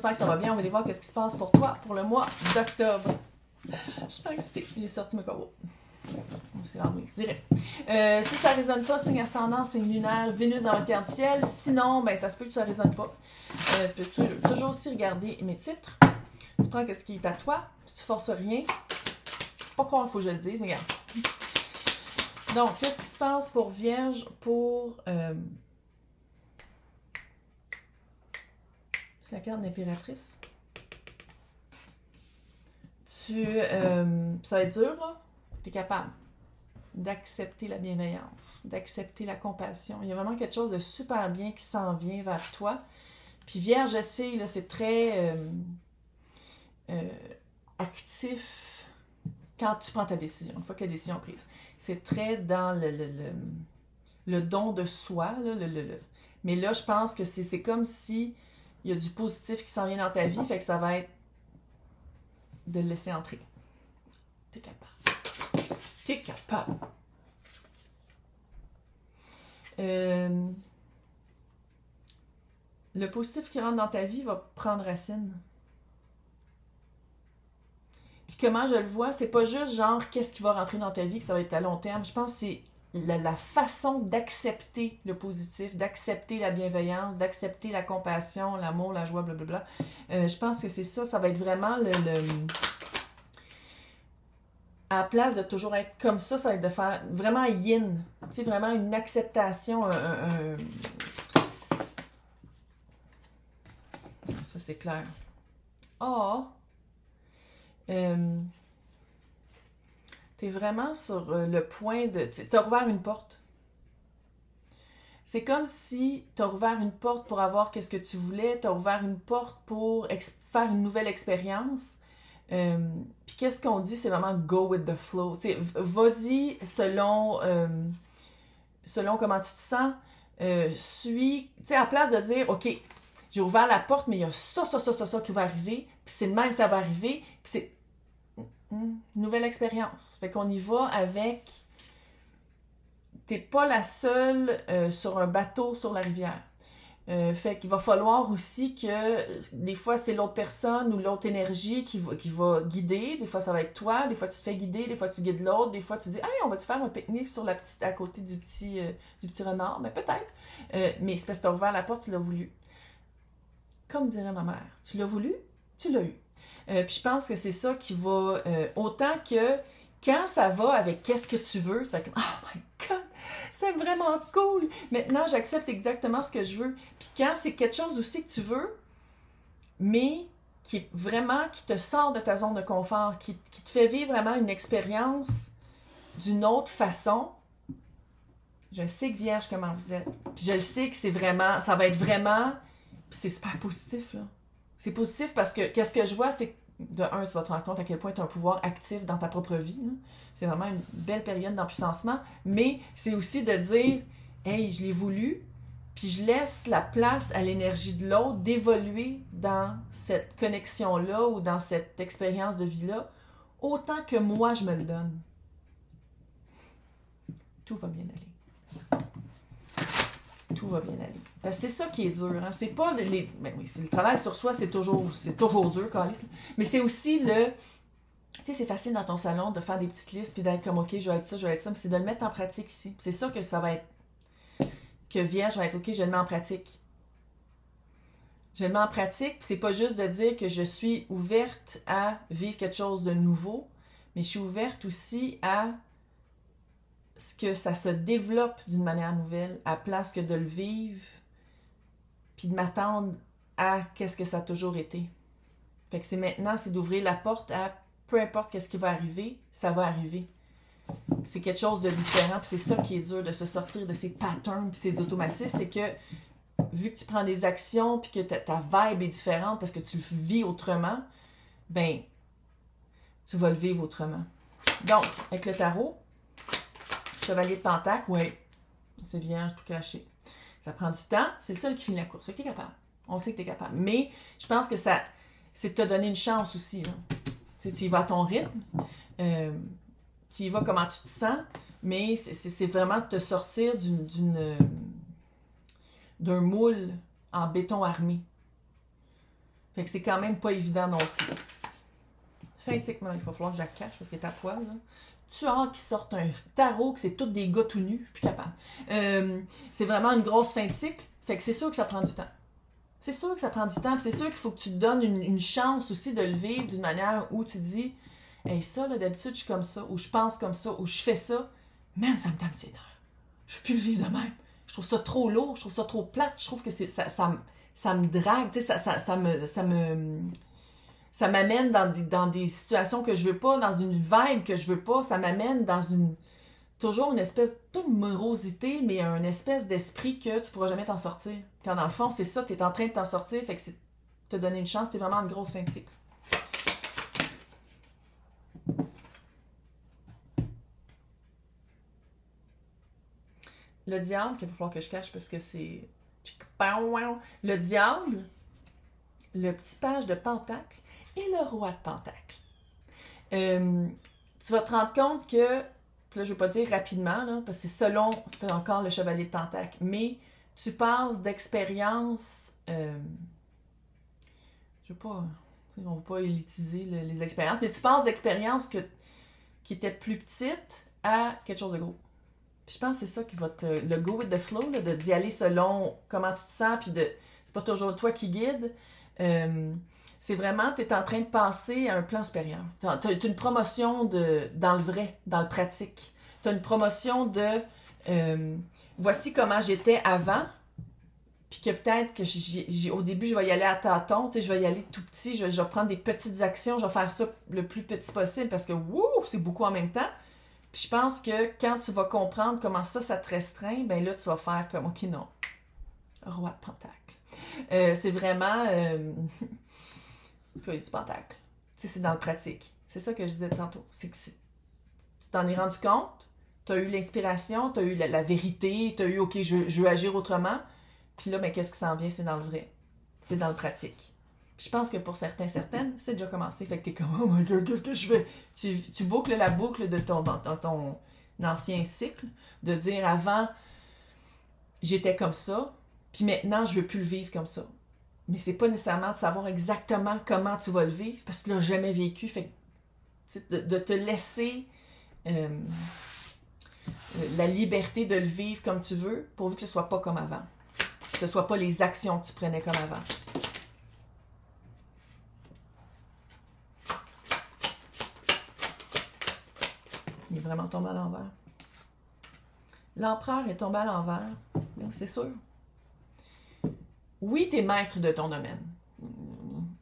j'espère que ça va bien. On va aller voir qu'est-ce qui se passe pour toi pour le mois d'octobre. Je suis pas excitée. J'ai sorti mes corbeaux. C'est l'ennui, je dirais. Si ça ne résonne pas, signe ascendant, signe lunaire, Vénus dans votre carte du ciel. Sinon, ben, ça se peut que ça ne résonne pas. Tu peux toujours aussi regarder mes titres. Tu prends ce qui est à toi. Si tu forces rien, pas croire qu'il faut que je le dise, mais regarde. Donc, qu'est-ce qui se passe pour Vierge pour... c'est la carte d'impératrice. Ça va être dur, là. Tu es capable d'accepter la bienveillance, d'accepter la compassion. Il y a vraiment quelque chose de super bien qui s'en vient vers toi. Puis Vierge, je sais, là, c'est très actif quand tu prends ta décision, une fois que la décision est prise. C'est très dans le don de soi. Là, Mais là, je pense que c'est comme si il y a du positif qui s'en vient dans ta vie, fait que ça va être de le laisser entrer. T'es capable. T'es capable. Le positif qui rentre dans ta vie va prendre racine. Puis comment je le vois, c'est pas juste genre qu'est-ce qui va rentrer dans ta vie, que ça va être à long terme. Je pense que c'est la façon d'accepter le positif, d'accepter la bienveillance, d'accepter la compassion, l'amour, la joie, blablabla. Je pense que c'est ça, ça va être vraiment à la place de toujours être comme ça va être de faire vraiment yin, tu sais, vraiment une acceptation, ça c'est clair. Oh! T'es vraiment sur le point de... Tu as rouvert une porte. C'est comme si tu as rouvert une porte pour avoir qu'est-ce que tu voulais, tu as ouvert une porte pour faire une nouvelle expérience. Puis qu'est-ce qu'on dit, c'est vraiment go with the flow. Tu sais, vas-y selon comment tu te sens. Tu sais, à la place de dire, OK, j'ai ouvert la porte, mais il y a ça qui va arriver, puis c'est de même ça va arriver, puis c'est nouvelle expérience. Fait qu'on y va avec... T'es pas la seule sur un bateau sur la rivière. Fait qu'il va falloir aussi que des fois c'est l'autre personne ou l'autre énergie qui va guider. Des fois ça va être toi, des fois tu te fais guider, des fois tu guides l'autre, des fois tu dis « Hey, on va-tu faire un pique-nique sur à côté du petit renard? » Ben peut-être. Mais c'est parce que tu as ouvert la porte, tu l'as voulu. Comme dirait ma mère, tu l'as voulu, tu l'as eu. Puis je pense que c'est ça qui va... autant que quand ça va avec qu'est-ce que tu veux, tu vas être comme « Oh my God! C'est vraiment cool! Maintenant, j'accepte exactement ce que je veux. » Puis quand c'est quelque chose aussi que tu veux, mais qui te sort de ta zone de confort, qui te fait vivre vraiment une expérience d'une autre façon, je sais que Vierge, comment vous êtes. Puis je le sais que ça va être vraiment... Puis c'est super positif, là. C'est positif parce que qu'est-ce que je vois, c'est que de un, tu vas te rendre compte à quel point tu as un pouvoir actif dans ta propre vie. Là. C'est vraiment une belle période d'empuissancement. Mais c'est aussi de dire, hey, je l'ai voulu, puis je laisse la place à l'énergie de l'autre d'évoluer dans cette connexion-là ou dans cette expérience de vie-là, autant que moi, je me le donne. Tout va bien aller. Tout va bien aller. Parce que c'est ça qui est dur. Hein? C'est pas ben oui, c'est le travail sur soi, c'est toujours dur, Calice. Mais c'est aussi tu sais, c'est facile dans ton salon de faire des petites listes puis d'être comme, OK, je vais être ça, mais c'est de le mettre en pratique ici. C'est ça que ça va être. Que Vierge va être, OK, je le mets en pratique. Je le mets en pratique, puis c'est pas juste de dire que je suis ouverte à vivre quelque chose de nouveau, mais je suis ouverte aussi à ce que ça se développe d'une manière nouvelle, à place que de le vivre puis de m'attendre à qu'est-ce que ça a toujours été. Fait que c'est maintenant, c'est d'ouvrir la porte à peu importe qu'est-ce qui va arriver, ça va arriver. C'est quelque chose de différent, puis c'est ça qui est dur, de se sortir de ces patterns puis ces automatismes, c'est que vu que tu prends des actions puis que ta vibe est différente parce que tu le vis autrement, ben, tu vas le vivre autrement. Donc, avec le tarot, Chevalier de Pentacle, oui, c'est Vierge tout caché. Ça prend du temps, c'est le seul qui finit la course. Tu es capable. On sait que tu es capable. Mais je pense que c'est de te donner une chance aussi. Là. Tu y vas à ton rythme, tu y vas comment tu te sens, mais c'est vraiment de te sortir d'un moule en béton armé. Fait que c'est quand même pas évident non plus. Fin-tique, il va falloir que je la cache parce qu'elle est à poil, là. Tu as hâte qu'ils sortent un tarot, que c'est tous des gars tout nus, je suis plus capable. C'est vraiment une grosse fin de cycle, fait que c'est sûr que ça prend du temps. C'est sûr que ça prend du temps, puis c'est sûr qu'il faut que tu te donnes une chance aussi de le vivre d'une manière où tu dis « Hey, ça, là, d'habitude, je suis comme ça, ou je pense comme ça, ou je fais ça. Man, ça me tape ses nerfs. Je peux plus le vivre de même. Je trouve ça trop lourd, je trouve ça trop plate, je trouve que ça me drague, tu sais, ça m'amène dans des situations que je veux pas, dans une vibe que je veux pas, ça m'amène dans toujours une espèce, pas de morosité, mais une espèce d'esprit que tu pourras jamais t'en sortir. Quand dans le fond, c'est ça, tu es en train de t'en sortir, fait que c'est te donner une chance, t'es vraiment une grosse fin de cycle. Le diable, qu'il va falloir que je cache parce que c'est... Le diable, le petit page de pentacle et le roi de pentacle. Tu vas te rendre compte que, là je ne veux pas dire rapidement, là, parce que c'est selon, tu as encore le chevalier de pentacle, mais tu passes d'expérience, je veux pas, on ne va pas élitiser les expériences, mais tu passes d'expériences qui étaient plus petites à quelque chose de gros. Puis je pense que c'est ça qui va le go with the flow, là, d'y aller selon comment tu te sens, puis c'est pas toujours toi qui guide. C'est vraiment, tu es en train de passer à un plan supérieur. Tu as une promotion dans le vrai, dans le pratique. Tu as une promotion de voici comment j'étais avant, puis que peut-être que au début, je vais y aller à tâtons, je vais y aller tout petit, je vais prendre des petites actions, je vais faire ça le plus petit possible parce que c'est beaucoup en même temps. Puis je pense que quand tu vas comprendre comment ça te restreint, ben là, tu vas faire comme, OK, non, roi de pentacle. C'est vraiment... toi, du pentacle. Tu sais, c'est dans le pratique. C'est ça que je disais tantôt. C'est que tu t'en es rendu compte, tu as eu l'inspiration, tu as eu la vérité, tu as eu, OK, je veux agir autrement. Puis là, ben, qu'est-ce qui s'en vient? C'est dans le vrai. C'est dans le pratique. Puis je pense que pour certaines, c'est déjà commencé. Fait que t'es comme, oh my God, qu'est-ce que je fais? Tu boucles la boucle de ton ancien cycle, de dire avant, j'étais comme ça, puis maintenant, je veux plus le vivre comme ça. Mais c'est pas nécessairement de savoir exactement comment tu vas le vivre, parce que tu l'as jamais vécu. Fait que, de te laisser la liberté de le vivre comme tu veux, pourvu que ce soit pas comme avant. Que ce soit pas les actions que tu prenais comme avant. Il est vraiment tombé à l'envers. L'empereur est tombé à l'envers. Mais c'est sûr. Oui, tu es maître de ton domaine.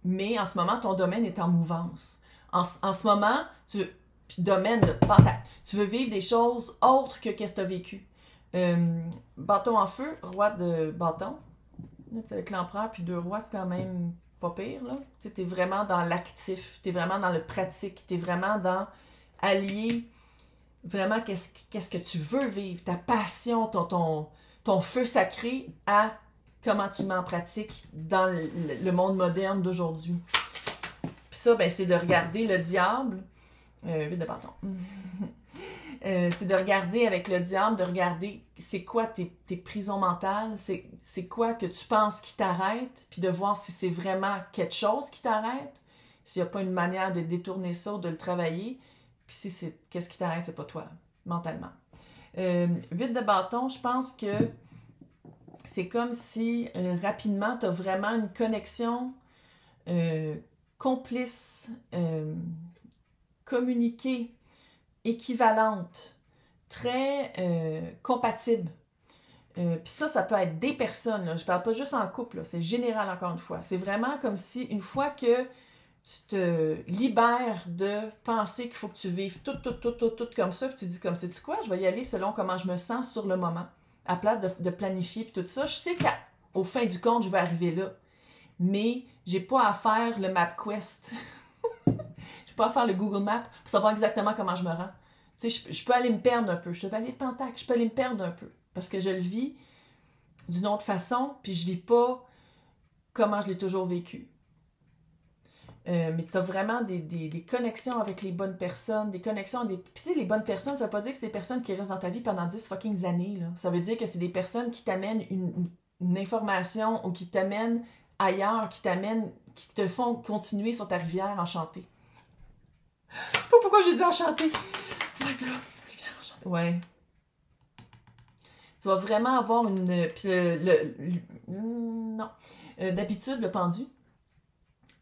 Mais en ce moment, ton domaine est en mouvance. En ce moment, puis domaine, pentacle, tu veux vivre des choses autres que qu'est-ce que tu as vécu. Bâton en feu, roi de bâton. Avec l'empereur puis 2 rois, c'est quand même pas pire. Tu es vraiment dans l'actif, tu es vraiment dans le pratique, tu es vraiment dans allier vraiment qu'est-ce que tu veux vivre, ta passion, ton feu sacré à comment tu mets en pratique dans le monde moderne d'aujourd'hui. Puis ça, ben, c'est de regarder le diable. 8 de bâton. C'est de regarder avec le diable, de regarder c'est quoi tes prisons mentales, c'est quoi que tu penses qui t'arrête, puis de voir si c'est vraiment quelque chose qui t'arrête, s'il n'y a pas une manière de détourner ça ou de le travailler, puis si c'est qu'est-ce qui t'arrête, c'est pas toi, mentalement. 8 de bâton, je pense que c'est comme si rapidement, tu as vraiment une connexion complice, communiquée, équivalente, très compatible. Puis ça peut être des personnes, là. Je parle pas juste en couple, là. C'est général encore une fois. C'est vraiment comme si une fois que tu te libères de penser qu'il faut que tu vives tout comme ça, puis tu dis comme, sais-tu quoi, je vais y aller selon comment je me sens sur le moment, à place de planifier puis tout ça. Je sais qu'au fin du compte, je vais arriver là, mais j'ai pas à faire le MapQuest. J'ai pas à faire le Google Maps pour savoir exactement comment je me rends. Tu sais, je peux aller me perdre un peu. Chevalier de Pentacle, je peux aller me perdre un peu. Parce que je le vis d'une autre façon, puis je vis pas comment je l'ai toujours vécu. Mais tu as vraiment des connexions avec les bonnes personnes, des connexions... Puis tu sais, les bonnes personnes, ça veut pas dire que c'est des personnes qui restent dans ta vie pendant 10 fucking années, là. Ça veut dire que c'est des personnes qui t'amènent une information ou qui t'amènent ailleurs, qui t'amènent qui te font continuer sur ta rivière enchantée. Je sais pas pourquoi j'ai dit enchantée. Oh my God, rivière enchantée. Ouais. Tu vas vraiment avoir une... Puis non. D'habitude, le pendu,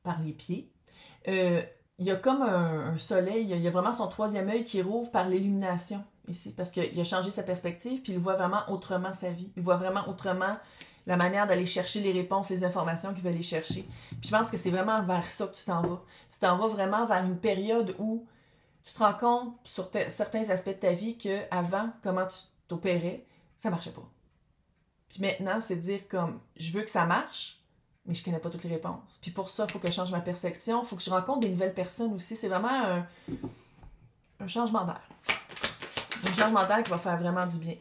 par les pieds, il y a comme un soleil, il y a vraiment son troisième œil qui rouvre par l'illumination ici, parce qu'il a changé sa perspective, puis il voit vraiment autrement sa vie. Il voit vraiment autrement la manière d'aller chercher les réponses, les informations qu'il veut aller chercher. Puis je pense que c'est vraiment vers ça que tu t'en vas. Tu t'en vas vraiment vers une période où tu te rends compte sur certains aspects de ta vie qu'avant, comment tu t'opérais, ça marchait pas. Puis maintenant, c'est de dire comme, je veux que ça marche, mais je connais pas toutes les réponses. Puis pour ça, il faut que je change ma perception, il faut que je rencontre des nouvelles personnes aussi. C'est vraiment un changement d'air. Un changement d'air qui va faire vraiment du bien.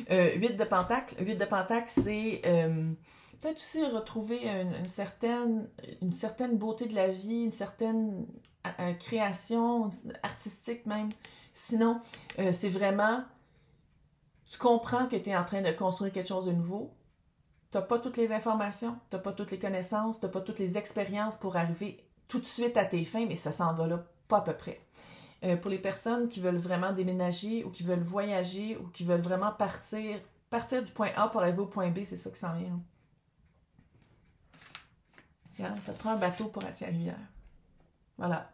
8 de Pentacle. 8 de Pentacle, c'est peut-être aussi retrouver une certaine beauté de la vie, une certaine création artistique même. Sinon, c'est vraiment, tu comprends que tu es en train de construire quelque chose de nouveau. Tu n'as pas toutes les informations, tu n'as pas toutes les connaissances, tu n'as pas toutes les expériences pour arriver tout de suite à tes fins, mais ça s'en va là, pas à peu près. Pour les personnes qui veulent vraiment déménager ou qui veulent voyager ou qui veulent vraiment partir du point A pour arriver au point B, c'est ça qui s'en vient. Regarde, ça te prend un bateau pour aller à la rivière. Voilà.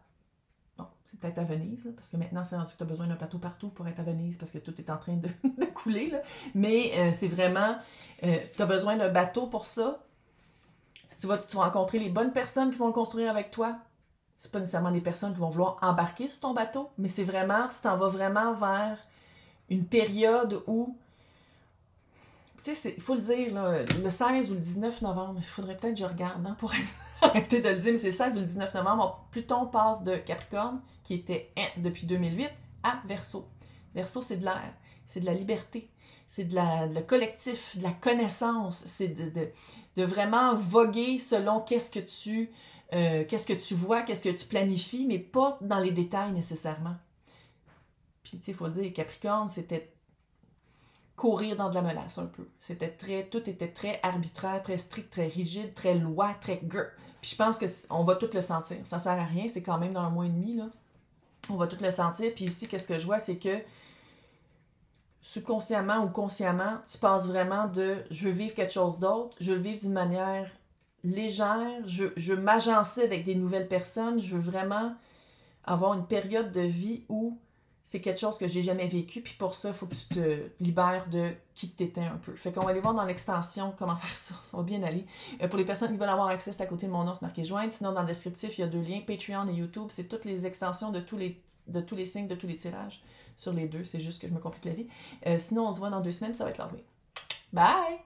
Bon, c'est peut-être à Venise, là, parce que maintenant, c'est rendu que tu as besoin d'un bateau partout pour être à Venise, parce que tout est en train de couler. Là. Mais c'est vraiment, tu as besoin d'un bateau pour ça. Si tu vas rencontrer les bonnes personnes qui vont le construire avec toi. C'est pas nécessairement les personnes qui vont vouloir embarquer sur ton bateau, mais c'est vraiment, tu t'en vas vraiment vers une période où, tu sais, il faut le dire, là, le 16 ou le 19 novembre, il faudrait peut-être que je regarde hein, pour arrêter de le dire, mais c'est le 16 ou le 19 novembre, Pluton passe de Capricorne, qui était depuis 2008, à Verseau. Verseau, c'est de l'air, c'est de la liberté, c'est le collectif, de la connaissance, c'est de vraiment voguer selon qu'est-ce que tu vois, qu'est-ce que tu planifies, mais pas dans les détails nécessairement. Puis, tu sais, il faut le dire, Capricorne, c'était courir dans de la menace un peu. Tout était très arbitraire, très strict, très rigide, très loi, très grrr. Puis je pense qu'on va tout le sentir. Ça sert à rien, c'est quand même dans un mois et demi, là. On va tout le sentir. Puis ici, qu'est-ce que je vois, c'est que subconsciemment ou consciemment, tu passes vraiment de « je veux vivre quelque chose d'autre, je veux le vivre d'une manière légère, je veux m'agencer avec des nouvelles personnes, je veux vraiment avoir une période de vie où c'est quelque chose que j'ai jamais vécu, puis pour ça, il faut que tu te libères de qui t'étais un peu. Fait qu'on va aller voir dans l'extension comment faire ça, ça va bien aller. Pour les personnes qui veulent avoir accès, c'est à côté de mon nom, c'est marqué « Joindre ». Sinon, dans le descriptif, il y a 2 liens, Patreon et YouTube, c'est toutes les extensions de tous les signes, de tous les tirages sur les deux, c'est juste que je me complique la vie. Sinon, on se voit dans 2 semaines, ça va être l'Halloween. Bye!